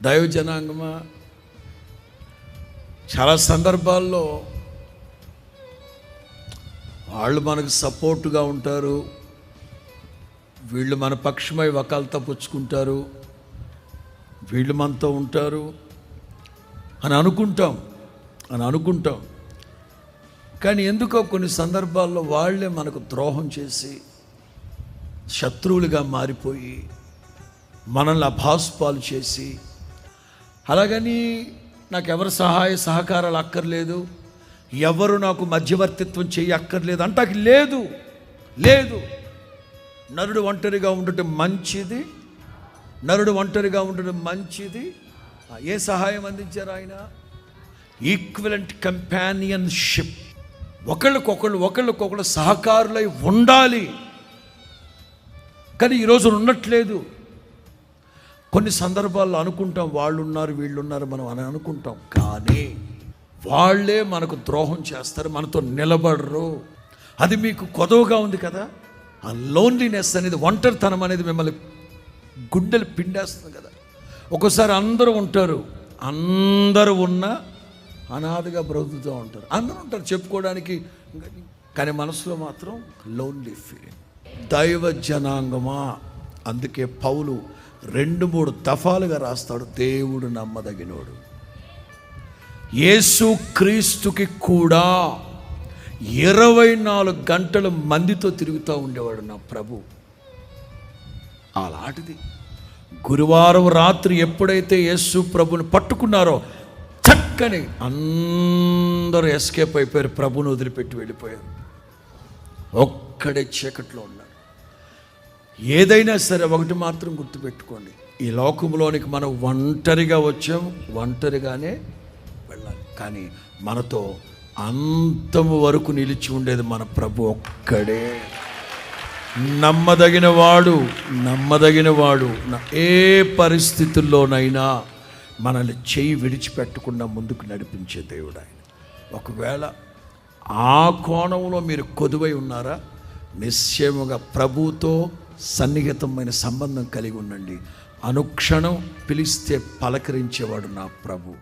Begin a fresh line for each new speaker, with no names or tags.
దైవ జనాంగమా, చాలా సందర్భాల్లో వాళ్ళు మనకు సపోర్టుగా ఉంటారు, వీళ్ళు మన పక్షమై వకాలతో పుచ్చుకుంటారు, వీళ్ళు మనతో ఉంటారు అని అనుకుంటాం. కానీ ఎందుకో కొన్ని సందర్భాల్లో వాళ్ళే మనకు ద్రోహం చేసి శత్రువులుగా మారిపోయి మనల్ని అభాస్పాలు చేసి, అలాగని నాకు ఎవరు సహాయ సహకారాలు అక్కర్లేదు, ఎవరు నాకు మధ్యవర్తిత్వం అక్కర్లేదు అంటాకి లేదు. నరుడు ఒంటరిగా ఉండటం మంచిది. ఏ సహాయం అందించారు ఆయన? Equivalent companionship. ఒకళ్ళకొకళ్ళు సహకారులై ఉండాలి. కానీ ఈరోజు ఉండట్లేదు. కొన్ని సందర్భాల్లో అనుకుంటాం వాళ్ళు ఉన్నారు వీళ్ళు ఉన్నారు మనం అని అనుకుంటాం, కానీ వాళ్ళే మనకు ద్రోహం చేస్తారు, మనతో నిలబడరు. అది మీకు కొదవగా ఉంది కదా. ఆ లోన్లీనెస్ అనేది, ఒంటరితనం అనేది మిమ్మల్ని గుండెలు పిండేస్తుంది కదా. ఒక్కోసారి అందరూ ఉంటారు, అందరూ ఉన్నా అనాథగా బ్రతుకుతూ ఉంటారు. అందరూ ఉంటారు చెప్పుకోవడానికి, కానీ మనసులో మాత్రం లోన్లీ ఫీలింగ్. దైవ జనాంగమా, అందుకే పౌలు 2-3 దఫాలుగా రాస్తాడు, దేవుడు నమ్మదగినోడు. యేసు క్రీస్తుకి కూడా 24 గంటలు మందితో తిరుగుతూ ఉండేవాడు నా ప్రభు. అలాంటిది గురువారం రాత్రి ఎప్పుడైతే యేసు ప్రభుని పట్టుకున్నారో చక్కని అందరూ ఎస్కేప్ అయిపోయారు, ప్రభుని వదిలిపెట్టి వెళ్ళిపోయారు. ఒక్కడే చీకట్లో ఉన్నాడు. ఏదైనా సరే ఒకటి మాత్రం గుర్తుపెట్టుకోండి, ఈ లోకంలోనికి మనం ఒంటరిగా వచ్చాం, ఒంటరిగానే వెళ్ళాలి. కానీ మనతో అంతము వరకు నిలిచి ఉండేది మన ప్రభు ఒక్కడే. నమ్మదగిన వాడు ఏ పరిస్థితుల్లోనైనా మనల్ని చెయ్యి విడిచిపెట్టకుండా ముందుకు నడిపించే దేవుడు ఆయన. ఒకవేళ ఆ కోణంలో మీరు కొదువై ఉన్నారా, నిశ్చయముగా ప్రభుతో సన్నిహితమైన సంబంధం కలిగి ఉండండి. అనుక్షణం పిలిస్తే పలకరించేవాడు నా ప్రభు.